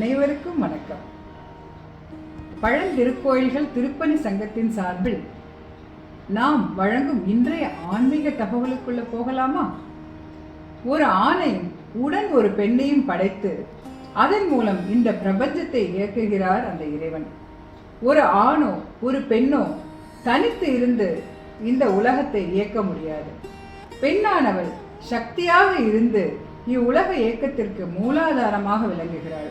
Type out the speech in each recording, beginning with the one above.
அனைவருக்கும் வணக்கம். பழந்திருக்கோயில்கள் திருப்பணி சங்கத்தின் சார்பில் நாம் வழங்கும் இன்றைய ஆன்மீக தகவலுக்குள்ள போகலாமா? ஒரு ஆணையும் உடன் ஒரு பெண்ணையும் படைத்து அதன் மூலம் இந்த பிரபஞ்சத்தை இயக்குகிறார் அந்த இறைவன். ஒரு ஆணோ ஒரு பெண்ணோ தனித்து இருந்து இந்த உலகத்தை இயக்க முடியாது. பெண்ணானவள் சக்தியாக இருந்து இவ்வுலக இயக்கத்திற்கு மூலாதாரமாக விளங்குகிறாள்.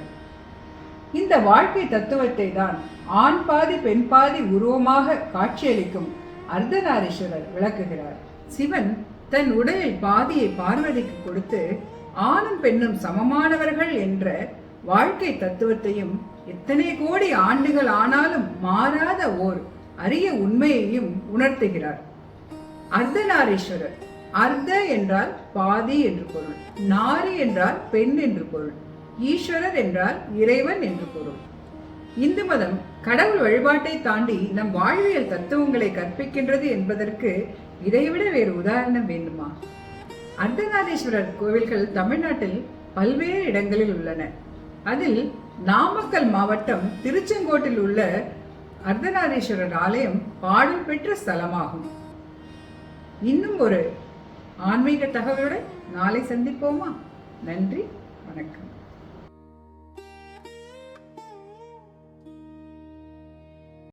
இந்த வாழ்க்கை தத்துவத்தை தான் ஆண் பாதி பெண் பாதி உருவமாக காட்சியளிக்கும் அர்த்தநாரீஸ்வரர் விளக்குகிறார். சிவன் தன் உடலில் பாதியை பார்வதிக்கு கொடுத்து ஆணும் பெண்ணும் சமமானவர்கள் என்ற வாழ்க்கை தத்துவத்தையும் எத்தனை கோடி ஆண்டுகள் ஆனாலும் மாறாத ஓர் அரிய உண்மையையும் உணர்த்துகிறார். அர்த்தநாரீஸ்வரர், அர்த்த என்றால் பாதி என்று பொருள், நாரி என்றால் பெண் என்று பொருள், ஈஸ்வரர் என்றால் இறைவன் என்று பொருள். இந்து மதம் கடவுள் வழிபாட்டை தாண்டி நம் வாழ்வியல் தத்துவங்களை கற்பிக்கின்றது என்பதற்கு இதைவிட வேறு உதாரணம் வேண்டுமா? அர்த்தநாரீஸ்வரர் கோவில்கள் தமிழ்நாட்டில் பல்வேறு இடங்களில் உள்ளன. அதில் நாமக்கல் மாவட்டம் திருச்செங்கோட்டில் உள்ள அர்த்தநாரீஸ்வரர் ஆலயம் பாடல் பெற்ற ஸ்தலமாகும். இன்னும் ஒரு ஆன்மீக தகவலுடன் நாளை சந்திப்போமா? நன்றி, வணக்கம்.